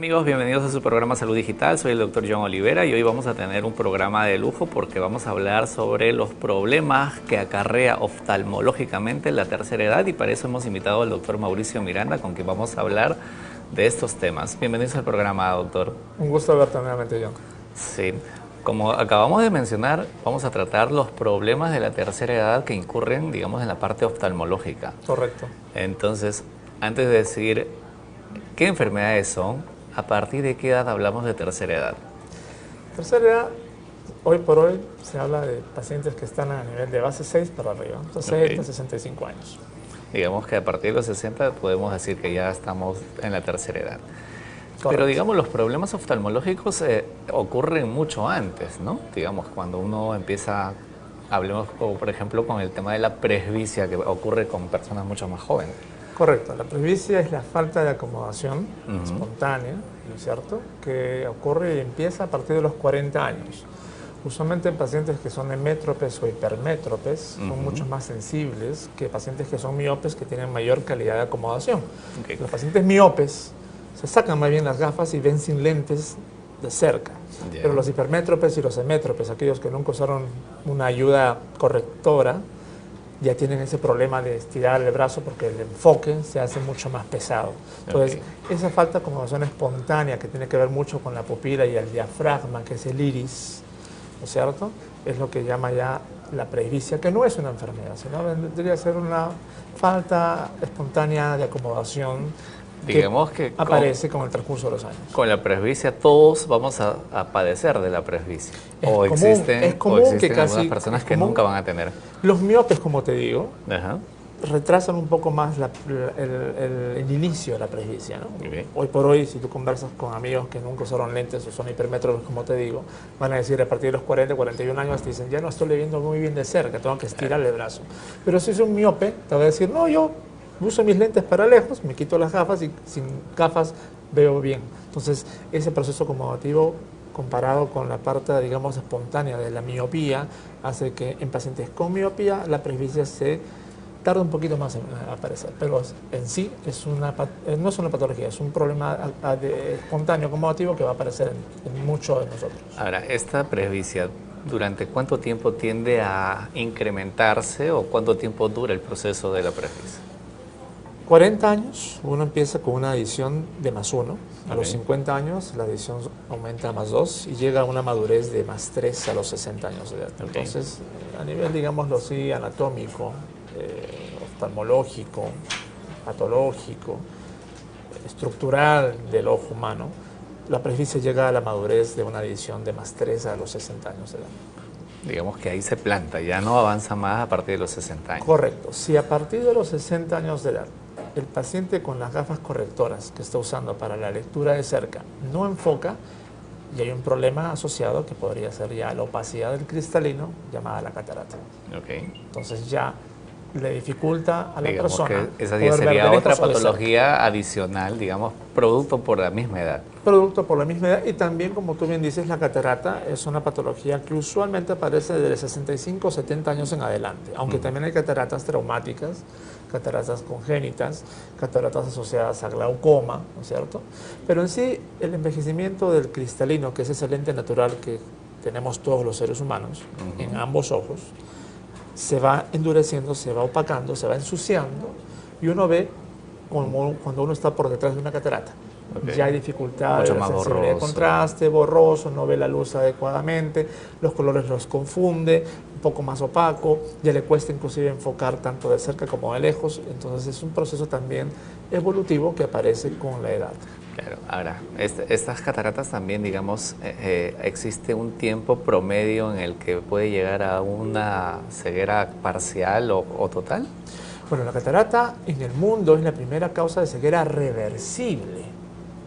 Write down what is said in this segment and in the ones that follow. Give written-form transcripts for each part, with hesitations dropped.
Amigos, bienvenidos a su programa Salud Digital. Soy el Dr. John Olivera y hoy vamos a tener un programa de lujo porque vamos a hablar sobre los problemas que acarrea oftalmológicamente la tercera edad, y para eso hemos invitado al doctor Mauricio Miranda, con quien vamos a hablar de estos temas. Bienvenidos al programa, doctor. Un gusto verte nuevamente, John. Sí, como acabamos de mencionar, vamos a tratar los problemas de la tercera edad que incurren, digamos, en la parte oftalmológica. Correcto. Entonces, antes de decir qué enfermedades son, ¿a partir de qué edad hablamos de tercera edad? Tercera edad, hoy por hoy se habla de pacientes que están a nivel de base 6 para arriba, 60, 65 años. Digamos que a partir de los 60 podemos decir que ya estamos en la tercera edad. Correcto. Pero digamos, los problemas oftalmológicos ocurren mucho antes, ¿no? Digamos, cuando uno empieza, hablemos por ejemplo con el tema de la presbicia, que ocurre con personas mucho más jóvenes. Correcto, la presbicia es la falta de acomodación espontánea, ¿no es cierto?, que ocurre y empieza a partir de los 40 años. Usualmente en pacientes que son hemétropes o hipermétropes son mucho más sensibles que pacientes que son miopes, que tienen mayor calidad de acomodación. Okay. Los pacientes miopes se sacan más bien las gafas y ven sin lentes de cerca. Yeah. Pero los hipermétropes y los hemétropes, aquellos que nunca usaron una ayuda correctora, ya tienen ese problema de estirar el brazo porque el enfoque se hace mucho más pesado. Entonces, esa falta de acomodación espontánea, que tiene que ver mucho con la pupila y el diafragma, que es el iris, ¿no es cierto?, es lo que llama ya la presbicia, que no es una enfermedad, sino vendría a ser una falta espontánea de acomodación, digamos que aparece con el transcurso de los años. Con la presbicia todos vamos a padecer de la presbicia. O existen que algunas personas que nunca van a tener. Los miopes, como te digo, Ajá. retrasan un poco más el inicio de la presbicia, ¿no? Okay. Hoy por hoy, si tú conversas con amigos que nunca usaron lentes o son hipermétropes, como te digo, van a decir a partir de los 40, 41 años, te dicen, ya no estoy viendo muy bien de cerca, tengo que estirar el brazo. Pero si es un miope, te va a decir, no, yo uso mis lentes para lejos, me quito las gafas y sin gafas veo bien. Entonces, ese proceso acomodativo, comparado con la parte, digamos, espontánea de la miopía, hace que en pacientes con miopía la presbicia se tarda un poquito más en aparecer. Pero en sí no es una patología, es un problema espontáneo acomodativo que va a aparecer en muchos de nosotros. Ahora, esta presbicia, ¿durante cuánto tiempo tiende a incrementarse o cuánto tiempo dura el proceso de la presbicia? 40 años, uno empieza con una adición de +1. A los 50 años la adición aumenta a +2 y llega a una madurez de +3 a los 60 años de edad. Entonces, a nivel, digámoslo así, anatómico, oftalmológico, patológico, estructural del ojo humano, la presbicia llega a la madurez de una adición de +3 a los 60 años de edad. Digamos que ahí se planta, ya no avanza más a partir de los 60 años. Correcto. Si a partir de los 60 años de edad el paciente con las gafas correctoras que está usando para la lectura de cerca no enfoca, y hay un problema asociado que podría ser ya la opacidad del cristalino, llamada la catarata. Okay. Entonces ya le dificulta a la digamos persona que esa poder sería ver otra lejos o de cerca. patología adicional, digamos, producto por la misma edad. Producto por la misma edad, y también, como tú bien dices, la catarata es una patología que usualmente aparece de 65 o 70 años en adelante, aunque también hay cataratas traumáticas, cataratas congénitas, cataratas asociadas a glaucoma, ¿no es cierto? Pero en sí, el envejecimiento del cristalino, que es ese lente natural que tenemos todos los seres humanos en ambos ojos, se va endureciendo, se va opacando, se va ensuciando, y uno ve como cuando uno está por detrás de una catarata. Okay. Ya hay dificultades, mucho más sensibilidad de contraste, borroso, no ve la luz adecuadamente, los colores los confunde, un poco más opaco, ya le cuesta inclusive enfocar tanto de cerca como de lejos. Entonces es un proceso también evolutivo que aparece con la edad. Claro. Ahora, estas cataratas también, digamos, ¿existe un tiempo promedio en el que puede llegar a una ceguera parcial o total? Bueno, la catarata en el mundo es la primera causa de ceguera reversible,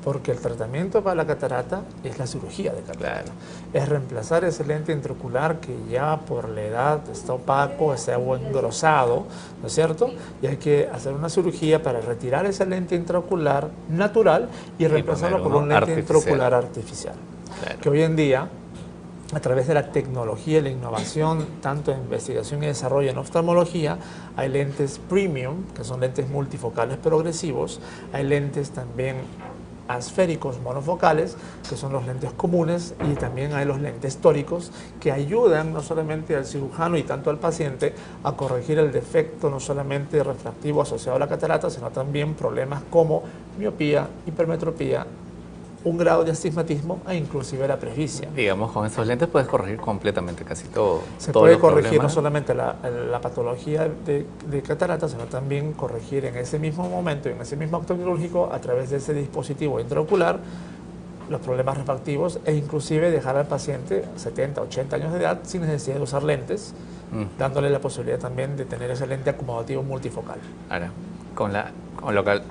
porque el tratamiento para la catarata es la cirugía de catarata. Claro. Es reemplazar ese lente intraocular que ya por la edad está opaco, está engrosado, ¿no es cierto? Y hay que hacer una cirugía para retirar ese lente intraocular natural y reemplazarlo por un lente intraocular artificial. Claro. Que hoy en día, a través de la tecnología y la innovación, tanto en investigación y desarrollo en oftalmología, hay lentes premium, que son lentes multifocales progresivos, hay lentes también asféricos monofocales, que son los lentes comunes, y también hay los lentes tóricos, que ayudan no solamente al cirujano y tanto al paciente a corregir el defecto no solamente refractivo asociado a la catarata, sino también problemas como miopía, hipermetropía, un grado de astigmatismo e inclusive la presbicia. Digamos, con estos lentes puedes corregir completamente casi todo. Se todos puede los corregir problemas. no solamente la patología de catarata, sino también corregir en ese mismo momento, en ese mismo acto quirúrgico, a través de ese dispositivo intraocular, los problemas refractivos e inclusive dejar al paciente 70, 80 años de edad sin necesidad de usar lentes, dándole la posibilidad también de tener ese lente acomodativo multifocal. Ahora, con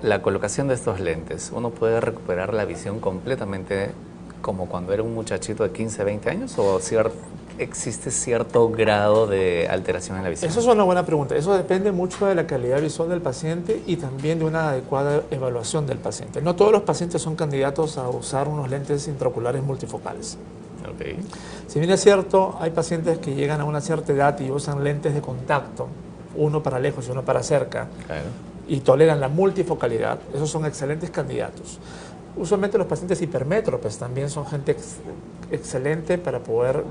la colocación de estos lentes, ¿uno puede recuperar la visión completamente como cuando era un muchachito de 15, 20 años? ¿O existe cierto grado de alteración en la visión? Eso es una buena pregunta. Eso depende mucho de la calidad visual del paciente y también de una adecuada evaluación del paciente. No todos los pacientes son candidatos a usar unos lentes intraoculares multifocales. Okay. Si bien es cierto, hay pacientes que llegan a una cierta edad y usan lentes de contacto, uno para lejos y uno para cerca, Claro. y toleran la multifocalidad, esos son excelentes candidatos. Usualmente los pacientes hipermétropes también son gente excelente para poder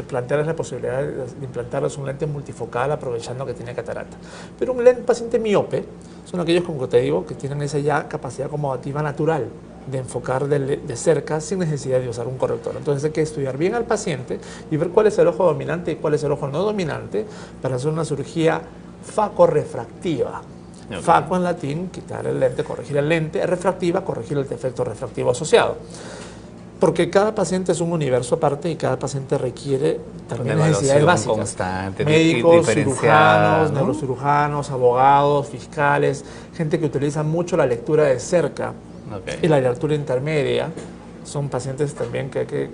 plantearles la posibilidad de implantarles un lente multifocal aprovechando que tiene catarata. Pero un paciente miope son aquellos, como te digo, que tienen esa ya capacidad acomodativa natural de enfocar de cerca sin necesidad de usar un corrector. Entonces hay que estudiar bien al paciente y ver cuál es el ojo dominante y cuál es el ojo no dominante para hacer una cirugía facorefractiva. Okay. Faco en latín, quitar el lente, corregir el lente, refractiva, corregir el defecto refractivo asociado. Porque cada paciente es un universo aparte y cada paciente requiere también necesidades básicas. Constante, médicos, cirujanos, ¿no? neurocirujanos, abogados, fiscales, gente que utiliza mucho la lectura de cerca y la lectura intermedia. Son pacientes también que hay que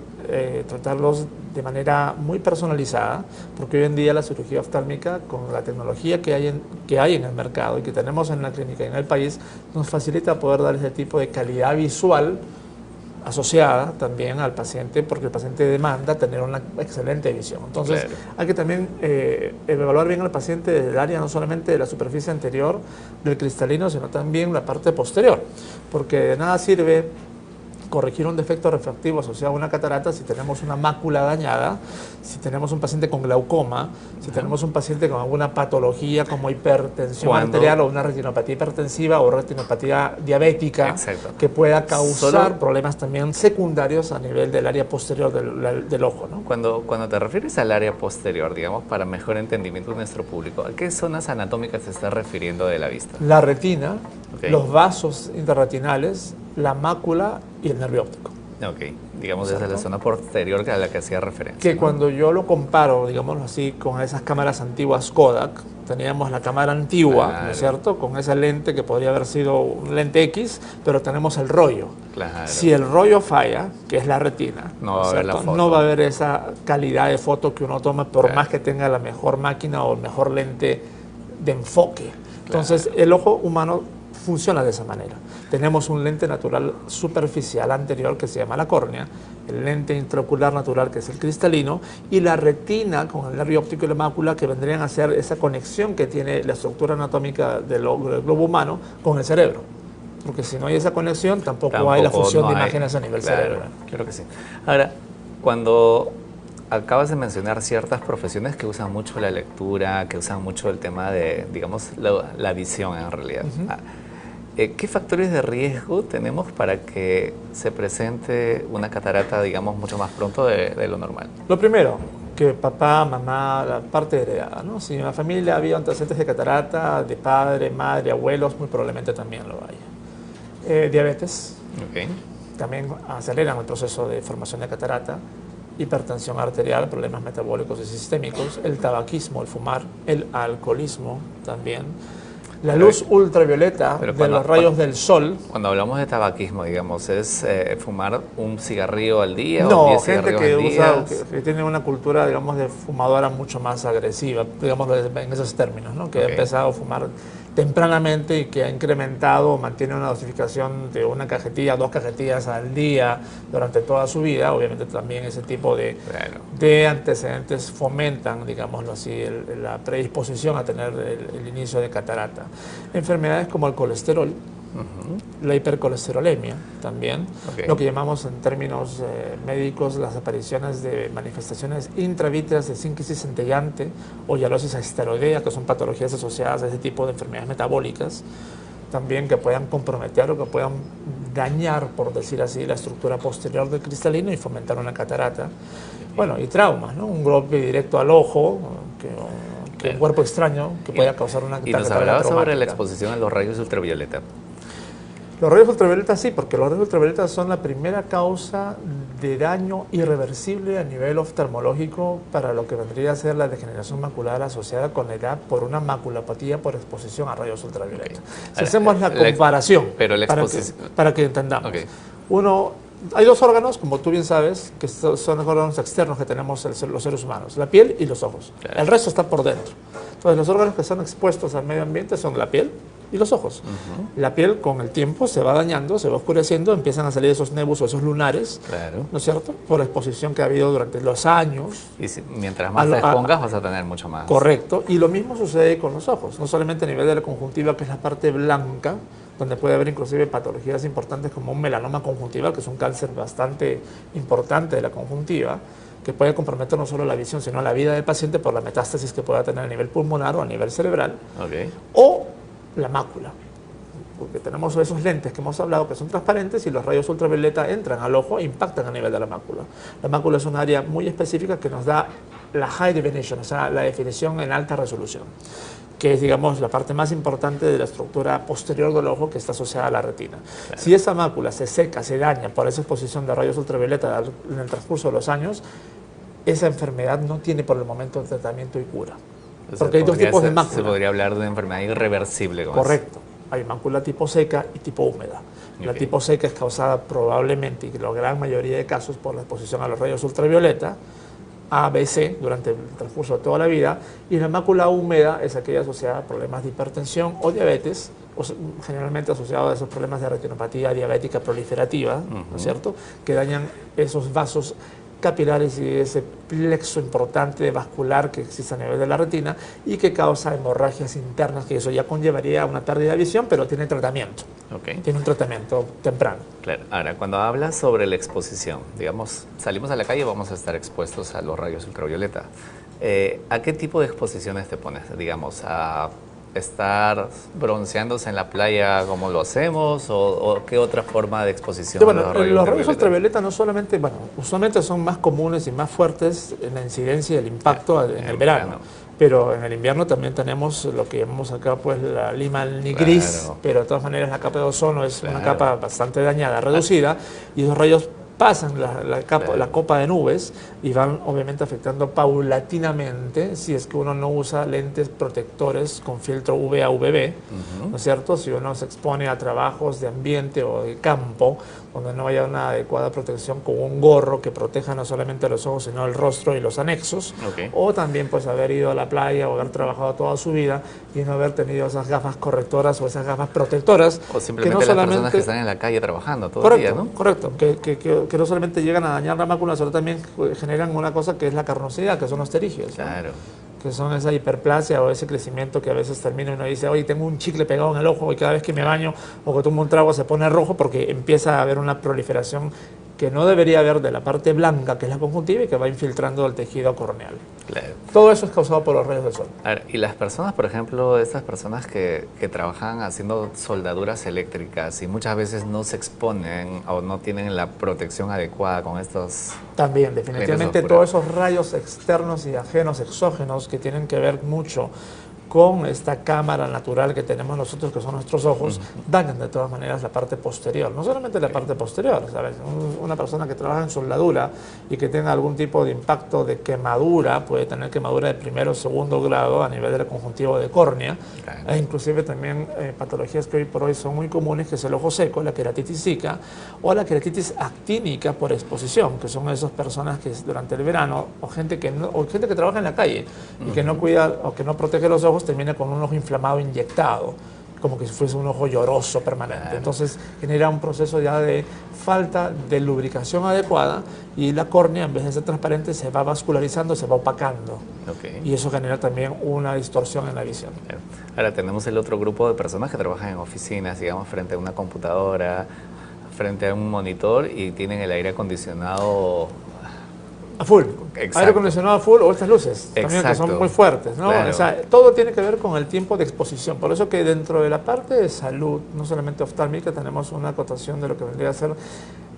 tratarlos de manera muy personalizada, porque hoy en día la cirugía oftálmica, con la tecnología que hay en el mercado y que tenemos en la clínica y en el país, nos facilita poder dar ese tipo de calidad visual asociada también al paciente, porque el paciente demanda tener una excelente visión. Entonces, claro, hay que también evaluar bien al paciente desde el área no solamente de la superficie anterior del cristalino, sino también la parte posterior, porque de nada sirve corregir un defecto refractivo asociado a una catarata si tenemos una mácula dañada, si tenemos un paciente con glaucoma, si tenemos un paciente con alguna patología como hipertensión arterial o una retinopatía hipertensiva o retinopatía diabética. Exacto. Que pueda causar problemas también secundarios a nivel del área posterior del ojo, ¿no? Cuando te refieres al área posterior, digamos, para mejor entendimiento de nuestro público, ¿a qué zonas anatómicas se está refiriendo de la vista? La retina, los vasos intrarretinales, la mácula y el nervio óptico. Ok, digamos desde la zona posterior a la que hacía referencia. Que ¿no? Cuando yo lo comparo, digámoslo así, con esas cámaras antiguas Kodak, teníamos la cámara antigua, claro, ¿no es cierto? Con esa lente que podría haber sido un lente X, pero tenemos el rollo. Claro. Si el rollo falla, que es la retina, no va a haber la foto. No va a haber esa calidad de foto que uno toma, por más que tenga la mejor máquina o el mejor lente de enfoque. Entonces, el ojo humano funciona de esa manera. Tenemos un lente natural superficial anterior que se llama la córnea, el lente intraocular natural que es el cristalino y la retina con el nervio óptico y la mácula que vendrían a ser esa conexión que tiene la estructura anatómica del globo humano con el cerebro. Porque si no hay esa conexión tampoco hay la fusión de imágenes a nivel cerebral. Claro que sí. Ahora, cuando acabas de mencionar ciertas profesiones que usan mucho la lectura, que usan mucho el tema de, digamos, la visión en realidad. ¿Qué factores de riesgo tenemos para que se presente una catarata, digamos, mucho más pronto de lo normal? Lo primero, que papá, mamá, la parte heredada, ¿no? Si en la familia había antecedentes de catarata, de padre, madre, abuelos, muy probablemente también lo haya. Diabetes, también aceleran el proceso de formación de catarata. Hipertensión arterial, problemas metabólicos y sistémicos, el tabaquismo, el fumar, el alcoholismo también. La luz ultravioleta de los rayos del sol. Cuando hablamos de tabaquismo, digamos, ¿es fumar un cigarrillo al día o 10 gente cigarrillos que tiene una cultura, digamos, de fumadora mucho más agresiva, digamos, en esos términos, ¿no? Que ha empezado a fumar tempranamente y que ha incrementado o mantiene una dosificación de una cajetilla, 2 cajetillas al día durante toda su vida. Obviamente también ese tipo de antecedentes fomentan, digámoslo así, la predisposición a tener el inicio de catarata. Enfermedades como el colesterol, la hipercolesterolemia también, Ok. lo que llamamos en términos médicos las apariciones de manifestaciones intravítreas de síntesis centellante o hialosis esteroidea, que son patologías asociadas a ese tipo de enfermedades metabólicas, también que puedan comprometer o que puedan dañar, por decir así, la estructura posterior del cristalino y fomentar una catarata. Bueno, y traumas, ¿no? Un golpe directo al ojo, que un cuerpo extraño que pueda causar una Y nos catarata hablaba sobre la traumática. exposición a los rayos ultravioleta. Los rayos ultravioletas sí, porque los rayos ultravioletas son la primera causa de daño irreversible a nivel oftalmológico para lo que vendría a ser la degeneración macular asociada con la edad por una maculopatía por exposición a rayos ultravioleta. Ok. Si hacemos la comparación, pero la para exposición... para que entendamos. Ok. Hay dos órganos, como tú bien sabes, que son los órganos externos que tenemos los seres humanos, la piel y los ojos. Claro. El resto está por dentro. Entonces, los órganos que son expuestos al medio ambiente son la piel y los ojos. La piel con el tiempo se va dañando, se va oscureciendo, empiezan a salir esos nebus o esos lunares, Claro. ¿no es cierto? Por la exposición que ha habido durante los años. Y mientras más te expongas vas a tener mucho más. Correcto. Y lo mismo sucede con los ojos, no solamente a nivel de la conjuntiva, que es la parte blanca, donde puede haber inclusive patologías importantes como un melanoma conjuntival, que es un cáncer bastante importante de la conjuntiva, que puede comprometer no solo la visión, sino la vida del paciente por la metástasis que pueda tener a nivel pulmonar o a nivel cerebral, Ok. o la mácula, porque tenemos esos lentes que hemos hablado que son transparentes y los rayos ultravioleta entran al ojo e impactan a nivel de la mácula. La mácula es un área muy específica que nos da la high definition, o sea, la definición en alta resolución, que es, digamos, la parte más importante de la estructura posterior del ojo que está asociada a la retina. Claro. Si esa mácula se seca, se daña por esa exposición de rayos ultravioleta en el transcurso de los años, esa enfermedad no tiene por el momento tratamiento y cura. O sea, porque hay dos tipos de mácula. Se podría hablar de una enfermedad irreversible. Correcto. Hay mácula tipo seca y tipo húmeda. Okay. La tipo seca es causada probablemente, y en la gran mayoría de casos, por la exposición a los rayos ultravioleta, A, B, C, durante el transcurso de toda la vida, y la mácula húmeda es aquella asociada a problemas de hipertensión o diabetes, o generalmente asociada a esos problemas de retinopatía diabética proliferativa, ¿no es cierto?, que dañan esos vasos capilares y ese plexo importante vascular que existe a nivel de la retina y que causa hemorragias internas, que eso ya conllevaría a una pérdida de visión, pero tiene tratamiento. Okay. Tiene un tratamiento temprano. Claro. Ahora, cuando hablas sobre la exposición, digamos, salimos a la calle y vamos a estar expuestos a los rayos ultravioleta. ¿A qué tipo de exposiciones te pones? Digamos, a estar bronceándose en la playa como lo hacemos o qué otra forma de exposición. Sí, bueno, los rayos ultravioleta no solamente, bueno, usualmente son más comunes y más fuertes en la incidencia y el impacto en el verano. Pero en el invierno también tenemos lo que llamamos acá pues la lima gris, pero de todas maneras la capa de ozono es una capa bastante dañada, reducida, y esos rayos pasan la copa de nubes y van obviamente afectando paulatinamente si es que uno no usa lentes protectores con filtro UVA-UVB, ¿no es cierto? Si uno se expone a trabajos de ambiente o de campo donde no haya una adecuada protección con un gorro que proteja no solamente los ojos sino el rostro y los anexos, o también pues haber ido a la playa o haber trabajado toda su vida y no haber tenido esas gafas correctoras o esas gafas protectoras. O simplemente que no las personas que están en la calle trabajando todo el día, ¿no? Correcto, que no solamente llegan a dañar la mácula, sino también generan una cosa que es la carnosidad, que son los pterígeos, claro, ¿no? Que son esa hiperplasia o ese crecimiento que a veces termina y uno dice, oye, tengo un chicle pegado en el ojo y cada vez que me baño o que tomo un trago se pone rojo porque empieza a haber una proliferación que no debería haber de la parte blanca, que es la conjuntiva, y que va infiltrando el tejido corneal. Claro. Todo eso es causado por los rayos del sol. A ver, y las personas, por ejemplo, estas personas que trabajan haciendo soldaduras eléctricas y muchas veces no se exponen o no tienen la protección adecuada con estos... También, definitivamente, todos esos rayos externos y ajenos, exógenos, que tienen que ver mucho con esta cámara natural que tenemos nosotros, que son nuestros ojos, dañan de todas maneras la parte posterior. No solamente la parte posterior, ¿sabes? Una persona que trabaja en soldadura y que tenga algún tipo de impacto de quemadura, puede tener quemadura de primero o segundo grado a nivel del conjuntivo de córnea, e inclusive también patologías que hoy por hoy son muy comunes, que es el ojo seco, la queratitis sica, o la queratitis actínica por exposición, que son esas personas que durante el verano, o gente que trabaja en la calle y que no cuida o que no protege los ojos, termina con un ojo inflamado inyectado, como que si fuese un ojo lloroso permanente. Claro. Entonces genera un proceso ya de falta de lubricación adecuada y la córnea, en vez de ser transparente, se va vascularizando, se va opacando. Ok. Y eso genera también una distorsión en la visión. Claro. Ahora tenemos el otro grupo de personas que trabajan en oficinas, digamos, frente a una computadora, frente a un monitor y tienen el aire acondicionado A full. Exacto. Aire acondicionado a full o estas luces también que son Exacto. muy fuertes, ¿no? Claro. O sea, todo tiene que ver con el tiempo de exposición. Por eso que dentro de la parte de salud, no solamente oftálmica, tenemos una acotación de lo que vendría a ser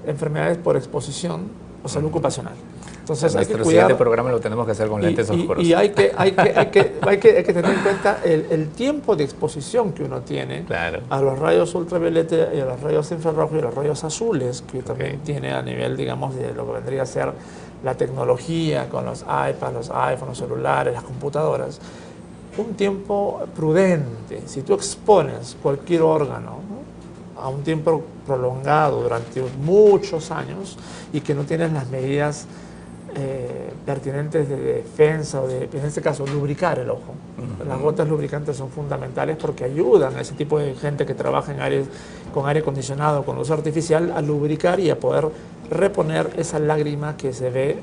enfermedades por exposición o salud ocupacional. Entonces hay que Nuestro cuidar. siguiente programa lo tenemos que hacer con lentes oscuros. Y hay que tener en cuenta el tiempo de exposición que uno tiene Claro. a los rayos ultravioleta y a los rayos infrarrojos y a los rayos azules que también tiene a nivel, digamos, de lo que vendría a ser la tecnología con los iPads, los iPhones, los celulares, las computadoras. Un tiempo prudente. Si tú expones cualquier órgano, ¿no?, a un tiempo prolongado durante muchos años y que no tienes las medidas pertinentes de defensa o de, en este caso, lubricar el ojo. Las gotas lubricantes son fundamentales porque ayudan a ese tipo de gente que trabaja en áreas con aire acondicionado, con luz artificial, a lubricar y a poder reponer esa lágrima que se ve,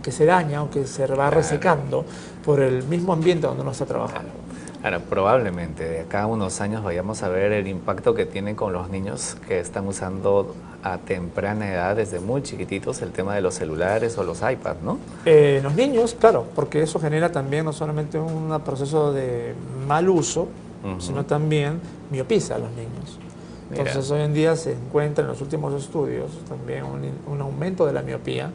que se daña o que se va resecando por el mismo ambiente donde uno está trabajando. Ahora, probablemente de acá a unos años vayamos a ver el impacto que tienen con los niños que están usando a temprana edad, desde muy chiquititos, el tema de los celulares o los iPads, ¿no? Los niños, claro, porque eso genera también no solamente un proceso de mal uso, sino también miopiza a los niños. Entonces, Mira. hoy en día se encuentra en los últimos estudios también un aumento de la miopía,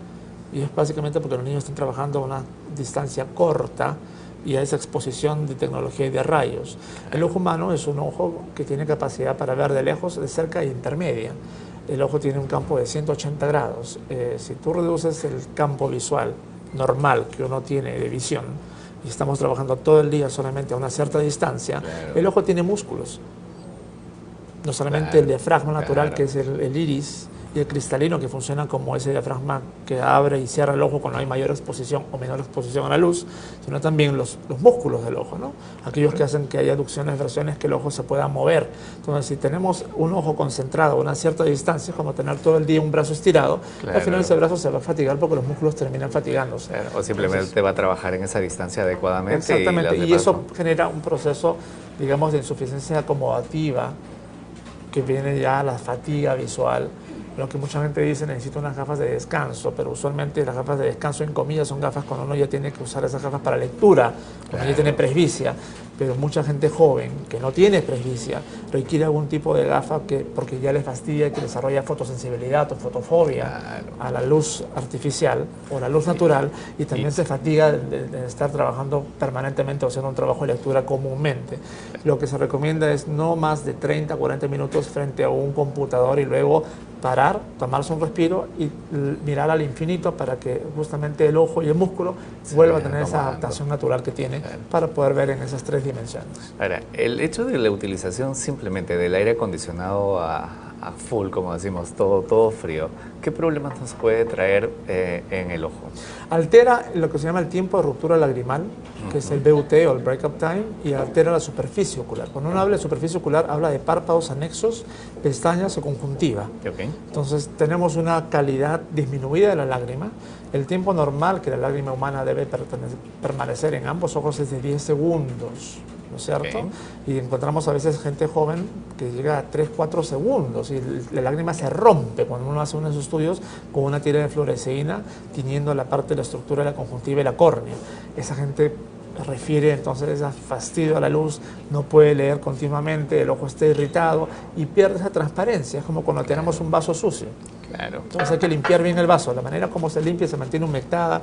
y es básicamente porque los niños están trabajando a una distancia corta y a esa exposición de tecnología y de rayos. El ojo humano es un ojo que tiene capacidad para ver de lejos, de cerca e intermedia. El ojo tiene un campo de 180 grados. Si tú reduces el campo visual normal que uno tiene de visión, y estamos trabajando todo el día solamente a una cierta distancia, el ojo tiene músculos. No solamente el diafragma natural, que es el iris, y el cristalino, que funciona como ese diafragma que abre y cierra el ojo cuando hay mayor exposición o menor exposición a la luz, sino también los músculos del ojo, ¿no? Aquellos que hacen que haya aducciones, versiones, que el ojo se pueda mover. Entonces, si tenemos un ojo concentrado a una cierta distancia, es como tener todo el día un brazo estirado, al final ese brazo se va a fatigar porque los músculos terminan fatigándose. O simplemente va a trabajar en esa distancia adecuadamente. Exactamente, y eso genera un proceso, digamos, de insuficiencia acomodativa, que viene ya la fatiga visual. Lo que mucha gente dice, necesito unas gafas de descanso, pero usualmente las gafas de descanso, en comillas, son gafas cuando uno ya tiene que usar esas gafas para lectura, cuando ya tiene presbicia, pero mucha gente joven que no tiene presbicia requiere algún tipo de gafa porque ya les fastidia, que desarrolla fotosensibilidad o fotofobia a la luz artificial o la luz natural, y también se fatiga de estar trabajando permanentemente o haciendo un trabajo de lectura comúnmente. Lo que se recomienda es no más de 30 40 minutos frente a un computador y luego parar, tomarse un respiro y mirar al infinito para que justamente el ojo y el músculo vuelvan a tener esa adaptación natural que tiene para poder ver en esas tres dimensiones. Ahora, el hecho de la utilización simplemente del aire acondicionado a full, como decimos, todo frío, ¿qué problemas nos puede traer en el ojo? Altera lo que se llama el tiempo de ruptura lagrimal, que es el BUT o el breakup time, y altera la superficie ocular. Cuando uno habla de superficie ocular, habla de párpados anexos, pestañas o conjuntiva. Entonces tenemos una calidad disminuida de la lágrima. El tiempo normal que la lágrima humana debe permanecer en ambos ojos es de 10 segundos. ¿No es cierto? Y encontramos a veces gente joven que llega a 3-4 segundos y la lágrima se rompe cuando uno hace unos estudios con una tira de fluoresceína tiñendo la parte de la estructura de la conjuntiva y la córnea. Esa gente refiere entonces a fastidio a la luz, no puede leer continuamente, el ojo está irritado y pierde esa transparencia. Es como cuando tenemos un vaso sucio. Entonces hay que limpiar bien el vaso. La manera como se limpia, se mantiene humectada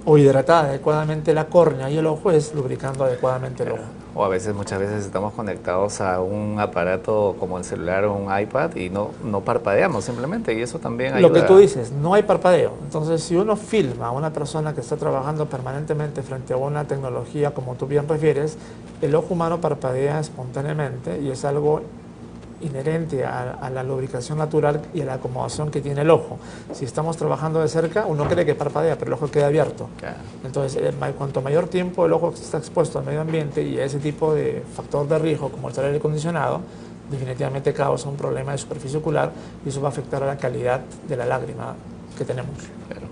o hidratada adecuadamente la córnea y el ojo, es lubricando adecuadamente el ojo. O a veces, muchas veces estamos conectados a un aparato como el celular o un iPad y no parpadeamos simplemente, y eso también ayuda. Lo que tú dices, no hay parpadeo. Entonces, si uno filma a una persona que está trabajando permanentemente frente a una tecnología, como tú bien refieres, el ojo humano parpadea espontáneamente y es algo inherente a la lubricación natural y a la acomodación que tiene el ojo. Si estamos trabajando de cerca, uno cree que parpadea, pero el ojo queda abierto. Claro. Entonces, cuanto mayor tiempo el ojo está expuesto al medio ambiente y a ese tipo de factor de riesgo como el aire acondicionado, definitivamente causa un problema de superficie ocular y eso va a afectar a la calidad de la lágrima que tenemos. Claro.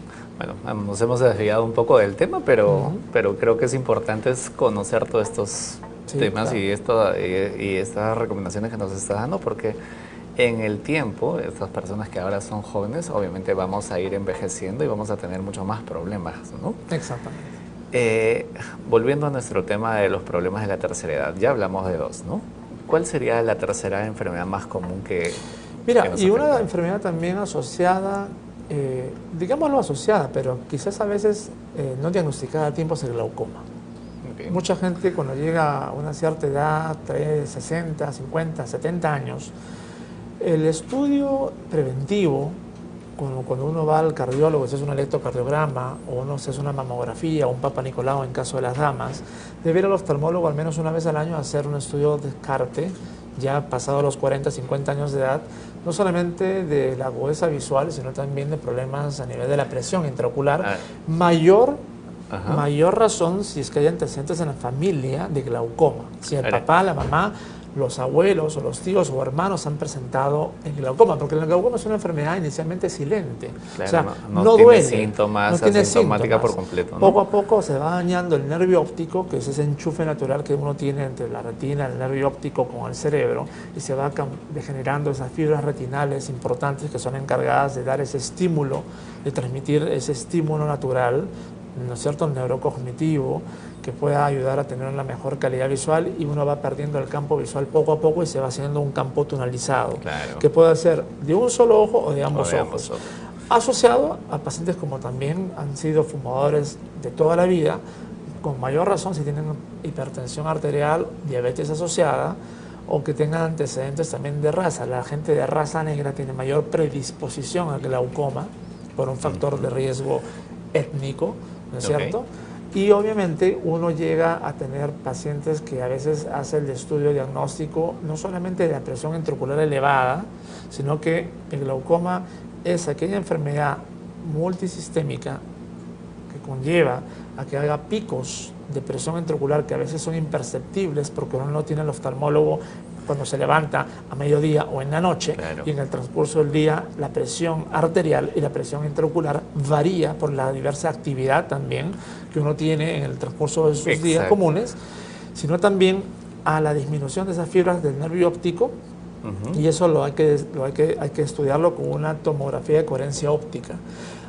Bueno, nos hemos desviado un poco del tema, pero creo que es importante conocer todos estos temas, claro, y estas recomendaciones que nos está dando, porque en el tiempo, estas personas que ahora son jóvenes, obviamente vamos a ir envejeciendo y vamos a tener muchos más problemas, ¿no? Exactamente. Volviendo a nuestro tema de los problemas de la tercera edad, ya hablamos de dos, ¿no? ¿Cuál sería la tercera enfermedad más común que... Mira, y una enfermedad también asociada, digámoslo asociada, pero quizás a veces no diagnosticada a tiempo, es el glaucoma. Okay. Mucha gente cuando llega a una cierta edad, 60, 50, 70 años, el estudio preventivo, cuando uno va al cardiólogo, se hace un electrocardiograma o uno se hace una mamografía o un Papa Nicolau en caso de las damas, debe ir al oftalmólogo al menos una vez al año a hacer un estudio de descarte, ya pasado los 40, 50 años de edad, no solamente de la agudeza visual, sino también de problemas a nivel de la presión intraocular, mayor razón si es que hay antecedentes en la familia de glaucoma, si el papá, la mamá, los abuelos o los tíos o hermanos han presentado el glaucoma, porque el glaucoma es una enfermedad inicialmente silente, claro, o sea, no duele, síntomas, no tiene asintomática síntomas. por completo, ¿no? Poco a poco se va dañando el nervio óptico, que es ese enchufe natural que uno tiene entre la retina, el nervio óptico con el cerebro, y se va degenerando esas fibras retinales importantes que son encargadas de dar ese estímulo, de transmitir ese estímulo natural, ¿no es cierto?, neurocognitivo, que pueda ayudar a tener una mejor calidad visual, y uno va perdiendo el campo visual poco a poco y se va haciendo un campo tunalizado, claro, que puede ser de un solo ojo o de ambos ojos. Asociado a pacientes como también han sido fumadores de toda la vida, con mayor razón si tienen hipertensión arterial, diabetes asociada, o que tengan antecedentes también de raza. La gente de raza negra tiene mayor predisposición al glaucoma por un factor de riesgo étnico, ¿no es cierto? Y obviamente uno llega a tener pacientes que a veces hace el estudio diagnóstico no solamente de la presión intraocular elevada, sino que el glaucoma es aquella enfermedad multisistémica que conlleva a que haga picos de presión intraocular que a veces son imperceptibles porque uno no tiene el oftalmólogo cuando se levanta a mediodía o en la noche, claro, y en el transcurso del día la presión arterial y la presión intraocular varía por la diversa actividad también que uno tiene en el transcurso de sus días comunes, sino también a la disminución de esas fibras del nervio óptico, y eso hay que estudiarlo con una tomografía de coherencia óptica.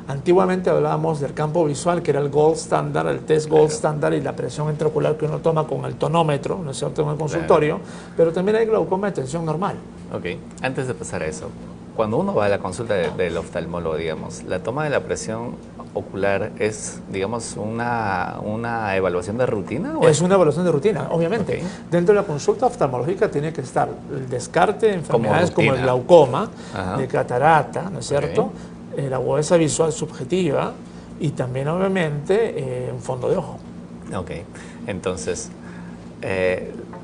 Antiguamente hablábamos del campo visual, que era el gold standard, el test gold standard, y la presión intraocular que uno toma con el tonómetro, ¿no es cierto?, en el consultorio, pero también hay glaucoma de tensión normal. Ok, antes de pasar a eso, cuando uno va a la consulta del oftalmólogo, digamos, la toma de la presión ocular es, digamos, una evaluación de rutina? Es una evaluación de rutina, obviamente. Dentro de la consulta oftalmológica tiene que estar el descarte de enfermedades como el glaucoma, de catarata, ¿no es cierto?, la agudeza visual subjetiva y también, obviamente, un fondo de ojo. Ok, entonces,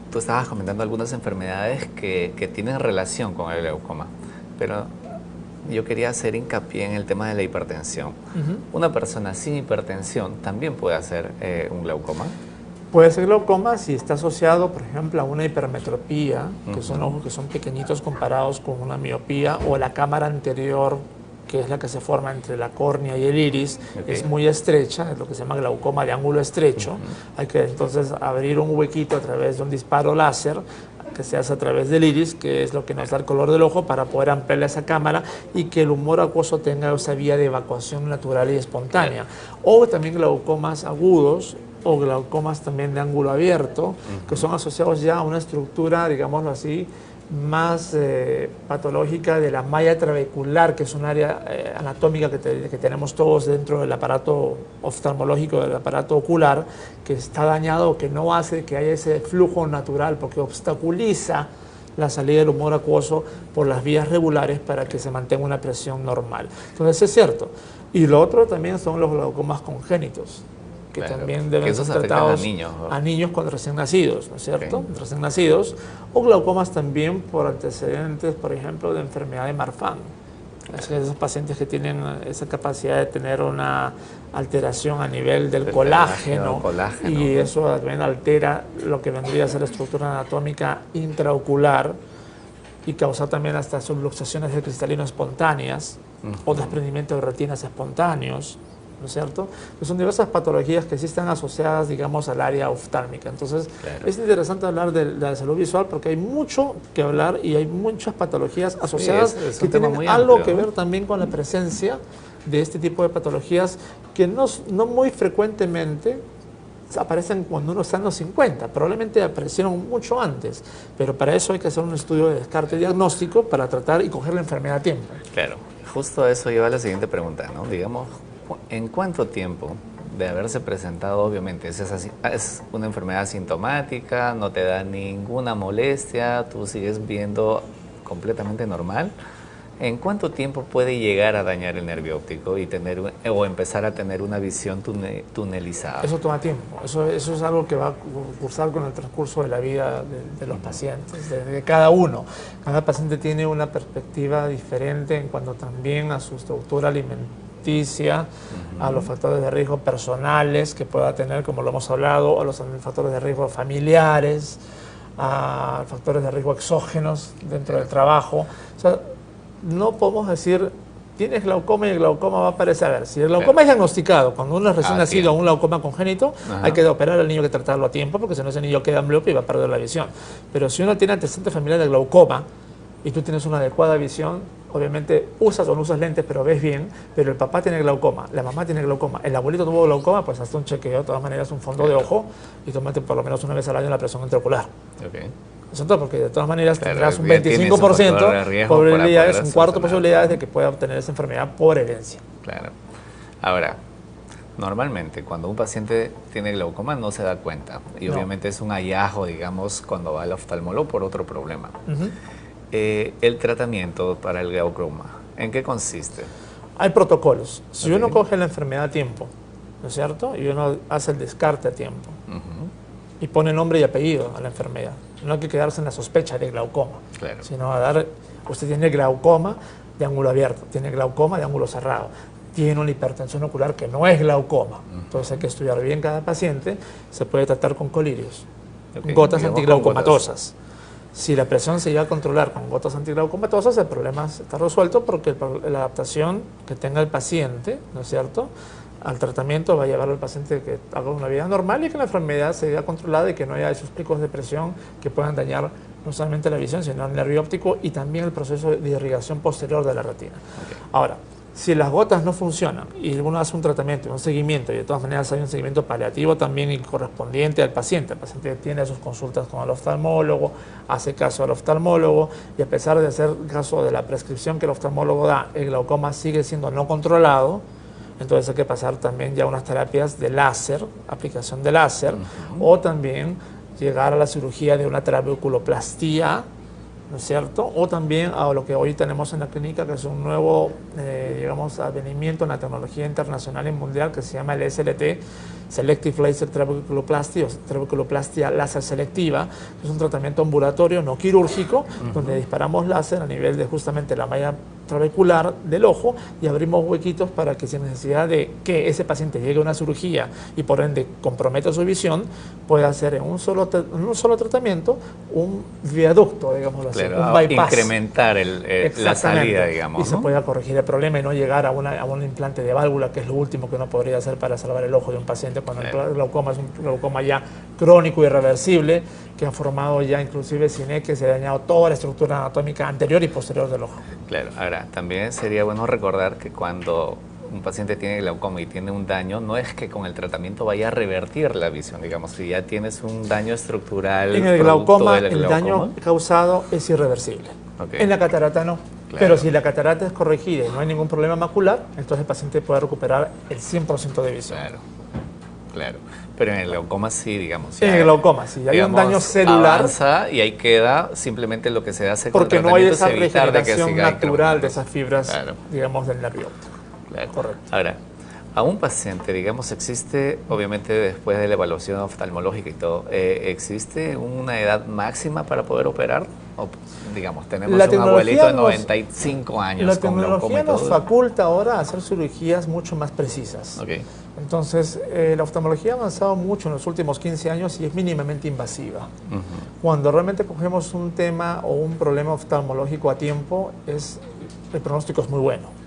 tú estabas comentando algunas enfermedades que tienen relación con el glaucoma, pero yo quería hacer hincapié en el tema de la hipertensión. ¿Una persona sin hipertensión también puede hacer un glaucoma? Puede ser glaucoma si está asociado, por ejemplo, a una hipermetropía, que son ojos que son pequeñitos comparados con una miopía, o la cámara anterior, que es la que se forma entre la córnea y el iris, es muy estrecha, es lo que se llama glaucoma de ángulo estrecho. Hay que entonces abrir un huequito a través de un disparo láser que se hace a través del iris, que es lo que nos da el color del ojo, para poder ampliar esa cámara y que el humor acuoso tenga esa vía de evacuación natural y espontánea. O también glaucomas agudos o glaucomas también de ángulo abierto, que son asociados ya a una estructura, digámoslo así, más patológica de la malla trabecular, que es un área anatómica que tenemos todos dentro del aparato oftalmológico, del aparato ocular, que está dañado, que no hace que haya ese flujo natural, porque obstaculiza la salida del humor acuoso por las vías regulares para que se mantenga una presión normal. Entonces es cierto. Y lo otro también son los glaucomas congénitos. que Claro, también que deben esos ser afectan tratados a niños, ¿no? a niños cuando recién nacidos, ¿no es cierto? Ok. Recién nacidos, o glaucomas también por antecedentes, por ejemplo, de enfermedad de Marfan. Esos pacientes que tienen esa capacidad de tener una alteración a nivel del colágeno, y eso también altera lo que vendría a ser la estructura anatómica intraocular y causar también hasta subluxaciones de cristalino espontáneas o desprendimiento de retinas espontáneos, ¿no es cierto? Que son diversas patologías que sí están asociadas, digamos, al área oftálmica. Entonces, Claro. es interesante hablar de la salud visual porque hay mucho que hablar y hay muchas patologías asociadas es que un tema tienen muy algo amplio, que ¿no? ver también con la presencia de este tipo de patologías que no muy frecuentemente aparecen cuando uno está en los 50, probablemente aparecieron mucho antes, pero para eso hay que hacer un estudio de descarte diagnóstico para tratar y coger la enfermedad a tiempo. Claro, justo a eso lleva la siguiente pregunta, ¿no? Digamos, ¿en cuánto tiempo de haberse presentado, obviamente, es una enfermedad asintomática, no te da ninguna molestia, tú sigues viendo completamente normal? ¿En cuánto tiempo puede llegar a dañar el nervio óptico y o empezar a tener una visión tunelizada? Eso toma tiempo, eso es algo que va a cursar con el transcurso de la vida de los pacientes, de cada uno. Cada paciente tiene una perspectiva diferente en cuanto también a su estructura alimenticia, a los factores de riesgo personales que pueda tener, como lo hemos hablado, a los factores de riesgo familiares, a factores de riesgo exógenos dentro del trabajo. O sea, no podemos decir, tienes glaucoma y el glaucoma va a aparecer. A ver, si el glaucoma es diagnosticado cuando uno es recién nacido a un glaucoma congénito, hay que operar al niño, que tratarlo a tiempo, porque si no ese niño queda ambliope y va a perder la visión. Pero si uno tiene antecedentes familiares de glaucoma y tú tienes una adecuada visión, obviamente usas o no usas lentes, pero ves bien, pero el papá tiene glaucoma, la mamá tiene glaucoma, el abuelito tuvo glaucoma, pues hasta un chequeo, de todas maneras, un fondo de ojo y tómate por lo menos una vez al año la presión intraocular. Okay. Eso todo, porque de todas maneras tendrás un ya tienes un 25% factor de riesgo probabilidades, para un cuarto poder posibilidades de que pueda obtener esa enfermedad por herencia. Claro. Ahora, normalmente cuando un paciente tiene glaucoma no se da cuenta y obviamente es un hallazgo, digamos, cuando va al oftalmólogo por otro problema. El tratamiento para el glaucoma, ¿en qué consiste? Hay protocolos. Si uno coge la enfermedad a tiempo, ¿no es cierto? Y uno hace el descarte a tiempo y pone nombre y apellido a la enfermedad. No hay que quedarse en la sospecha de glaucoma, sino a dar, usted tiene glaucoma de ángulo abierto, tiene glaucoma de ángulo cerrado, tiene una hipertensión ocular que no es glaucoma. Entonces hay que estudiar bien cada paciente, se puede tratar con colirios, gotas antiglaucomatosas. Si la presión se llega a controlar con gotas antiglaucomatosas, el problema está resuelto porque la adaptación que tenga el paciente, ¿no es cierto?, al tratamiento va a llevar al paciente que haga una vida normal y que la enfermedad se vea controlada y que no haya esos picos de presión que puedan dañar no solamente la visión, sino el nervio óptico y también el proceso de irrigación posterior de la retina. Ahora, si las gotas no funcionan y uno hace un tratamiento, un seguimiento, y de todas maneras hay un seguimiento paliativo también y correspondiente al paciente. El paciente tiene sus consultas con el oftalmólogo, hace caso al oftalmólogo y a pesar de hacer caso de la prescripción que el oftalmólogo da, el glaucoma sigue siendo no controlado, entonces hay que pasar también ya unas terapias de láser, aplicación de láser, o también llegar a la cirugía de una trabeculoplastía, ¿no es cierto? O también a lo que hoy tenemos en la clínica, que es un nuevo, digamos, advenimiento en la tecnología internacional y mundial, que se llama el SLT, Selective Laser Trabeculoplasty, o trabeculoplastia láser selectiva, que es un tratamiento ambulatorio no quirúrgico, donde disparamos láser a nivel de justamente la malla trabecular del ojo y abrimos huequitos para que sin necesidad de que ese paciente llegue a una cirugía y por ende comprometa su visión, pueda hacer en un solo tratamiento un viaducto, digámoslo así, un bypass. Incrementar la salida, digamos, y se pueda corregir el problema y no llegar a un implante de válvula, que es lo último que uno podría hacer para salvar el ojo de un paciente cuando el glaucoma es un glaucoma ya crónico, irreversible, que ha formado ya inclusive cine, que se ha dañado toda la estructura anatómica anterior y posterior del ojo. Claro, ahora también sería bueno recordar que cuando un paciente tiene glaucoma y tiene un daño, no es que con el tratamiento vaya a revertir la visión, digamos, si ya tienes un daño estructural. En el glaucoma, el daño causado es irreversible. En la catarata no. Pero si la catarata es corregida y no hay ningún problema macular, entonces el paciente puede recuperar el 100% de visión. Claro. Pero en el glaucoma sí, digamos. En el glaucoma sí, hay un daño celular. Avanza y ahí queda simplemente lo que se hace con el tratamiento. Porque no hay esa es evitar regeneración natural de esas fibras, digamos, del nervio óptico. Correcto. Ahora, A un paciente, digamos, existe, obviamente después de la evaluación oftalmológica y todo, ¿existe una edad máxima para poder operar? O, digamos, tenemos un abuelito de 95 años la con glaucoma tecnología y todo. nos faculta ahora a hacer cirugías mucho más precisas. Okay. Entonces, la oftalmología ha avanzado mucho en los últimos 15 años y es mínimamente invasiva. Cuando realmente cogemos un tema o un problema oftalmológico a tiempo, el pronóstico es muy bueno.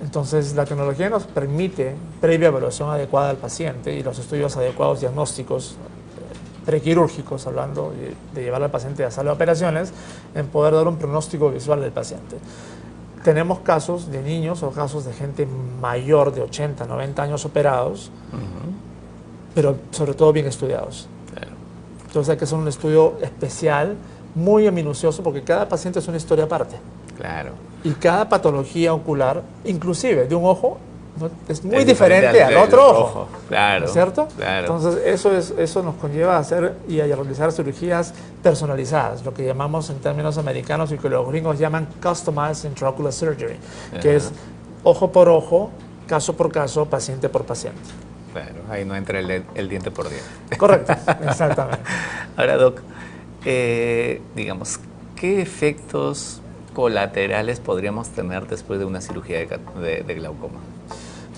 Entonces, la tecnología nos permite previa evaluación adecuada al paciente y los estudios adecuados diagnósticos prequirúrgicos, hablando de llevar al paciente a sala de operaciones, en poder dar un pronóstico visual del paciente. Tenemos casos de niños o casos de gente mayor de 80, 90 años operados, pero sobre todo bien estudiados. Claro. Entonces hay que hacer un estudio especial, muy minucioso, porque cada paciente es una historia aparte. Claro. Y cada patología ocular, inclusive de un ojo, es muy diferente al otro ojo. Claro. ¿No es cierto? Claro. Entonces eso nos conlleva a hacer y a realizar cirugías personalizadas, lo que llamamos en términos americanos y que los gringos llaman Customized Intraocular Surgery, que es ojo por ojo, caso por caso, paciente por paciente. Claro, ahí no entra el diente por diente. Correcto, exactamente. Ahora, Doc, digamos, ¿qué efectos colaterales podríamos tener después de una cirugía de glaucoma?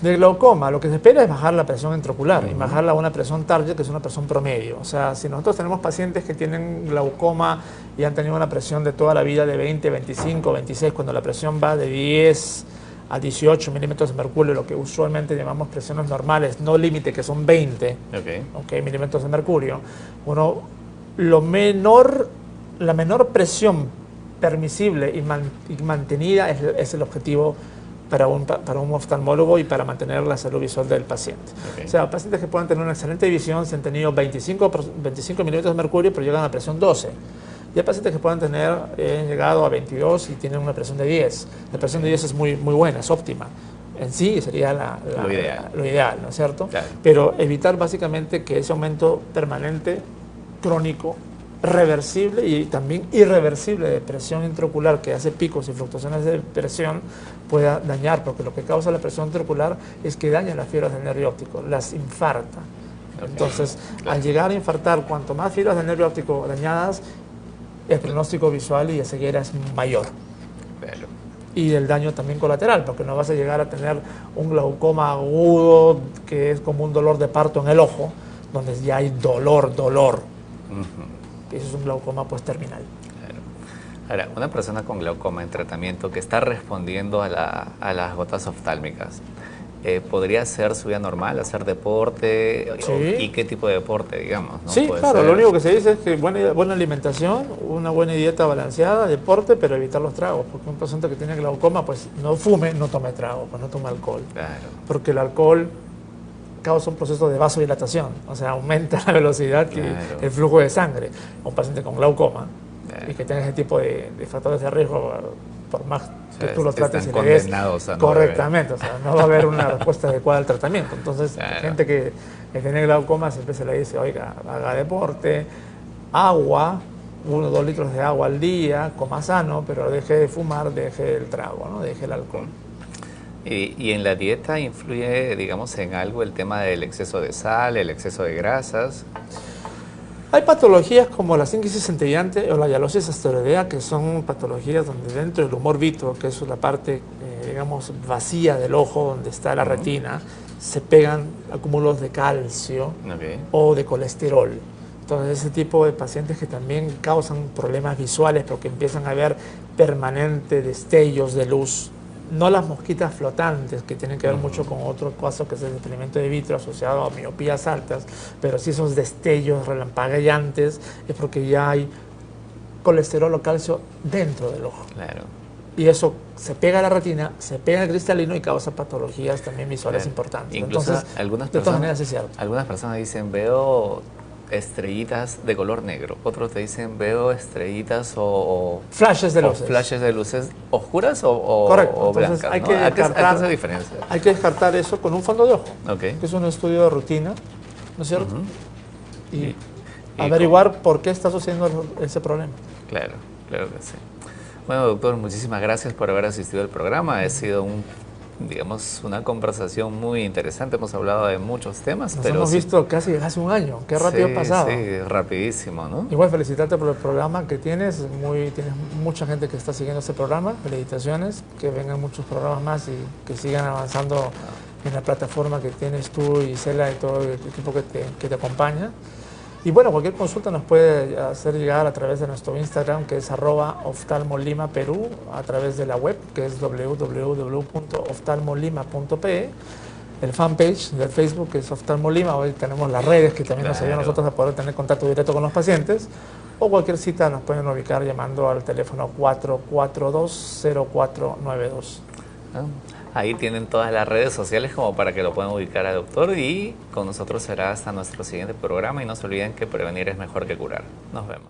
De glaucoma, lo que se espera es bajar la presión intraocular y bajarla a una presión target, que es una presión promedio. O sea, si nosotros tenemos pacientes que tienen glaucoma y han tenido una presión de toda la vida de 20, 25, 26, cuando la presión va de 10 a 18 milímetros de mercurio, lo que usualmente llamamos presiones normales, no límite, que son 20 milímetros de mercurio, la menor presión permisible y mantenida es el objetivo para un oftalmólogo y para mantener la salud visual del paciente. O sea, pacientes que puedan tener una excelente visión, se han tenido 25 milímetros de mercurio, pero llegan a presión 12. Y hay pacientes que puedan han llegado a 22 y tienen una presión de 10. La presión de 10 es muy buena, es óptima. En sí sería lo ideal, ¿no es cierto? Claro. Pero evitar básicamente que ese aumento permanente, crónico, reversible y también irreversible de presión intraocular que hace picos y fluctuaciones de presión pueda dañar, porque lo que causa la presión intraocular es que daña las fibras del nervio óptico, las infarta. Entonces, al llegar a infartar, cuanto más fibras del nervio óptico dañadas, el pronóstico visual y de ceguera es mayor. Y el daño también colateral, porque no vas a llegar a tener un glaucoma agudo que es como un dolor de parto en el ojo, donde ya hay dolor. Eso es un glaucoma pues terminal. Claro. Ahora, una persona con glaucoma en tratamiento que está respondiendo a las gotas oftálmicas, ¿podría hacer su vida normal, hacer deporte? Sí. ¿Y qué tipo de deporte, digamos? ¿No? Sí, claro, lo único que se dice es que buena alimentación, una buena dieta balanceada, deporte, pero evitar los tragos, porque un paciente que tiene glaucoma, pues no fume, no tome trago, pues no tome alcohol. Claro. Porque el alcohol causa un proceso de vasodilatación, o sea, aumenta la velocidad y el flujo de sangre. Un paciente con glaucoma y que tenga ese tipo de factores de riesgo, por más que tú lo trates y le des correctamente, o sea, no va a haber una respuesta adecuada al tratamiento. Entonces, la gente que tiene glaucoma siempre se le dice, oiga, haga deporte, agua, 1 o 2 litros de agua al día, coma sano, pero deje de fumar, deje el trago, ¿no? Deje el alcohol. ¿Y en la dieta influye, digamos, en algo el tema del exceso de sal, el exceso de grasas? Hay patologías como la síncope centellante o la hialosis esteroidea, que son patologías donde dentro del humor vitro, que es la parte, digamos, vacía del ojo, donde está la retina, se pegan acúmulos de calcio o de colesterol. Entonces, ese tipo de pacientes que también causan problemas visuales porque empiezan a ver permanentes destellos de luz. No las mosquitas flotantes, que tienen que ver mucho con otro caso que es el desprendimiento de vitro asociado a miopías altas, pero sí esos destellos relampagueantes es porque ya hay colesterol o calcio dentro del ojo. Claro. Y eso se pega a la retina, se pega al cristalino y causa patologías también visuales importantes. Incluso entonces, algunas de todas maneras es cierto. Algunas personas dicen, veo estrellitas de color negro, otros te dicen veo estrellitas o flashes de luces. Flashes de luces oscuras o Entonces, blancas. hay ¿no? que descartar, esa diferencia. Hay que descartar eso con un fondo de ojo, que es un estudio de rutina, ¿no es cierto? Y averiguar por qué está sucediendo ese problema. Claro, claro que sí. Bueno, doctor, muchísimas gracias por haber asistido al programa. Ha sido un digamos, una conversación muy interesante. Hemos hablado de muchos temas, Nos pero hemos visto casi hace un año. Qué rápido ha pasado. Sí, rapidísimo, ¿no? Igual felicitarte por el programa que tienes. Tienes mucha gente que está siguiendo este programa. Felicitaciones. Que vengan muchos programas más y que sigan avanzando en la plataforma que tienes tú, Gisela, y todo el equipo que te acompaña. Y bueno, cualquier consulta nos puede hacer llegar a través de nuestro Instagram, que es @oftalmolimaperú, a través de la web, que es www.oftalmolima.pe, el fanpage del Facebook, que es Oftalmolima. Hoy tenemos las redes que también nos ayudan a nosotros a poder tener contacto directo con los pacientes, o cualquier cita nos pueden ubicar llamando al teléfono 442-0492. Ahí tienen todas las redes sociales como para que lo puedan ubicar al doctor, y con nosotros será hasta nuestro siguiente programa, y no se olviden que prevenir es mejor que curar. Nos vemos.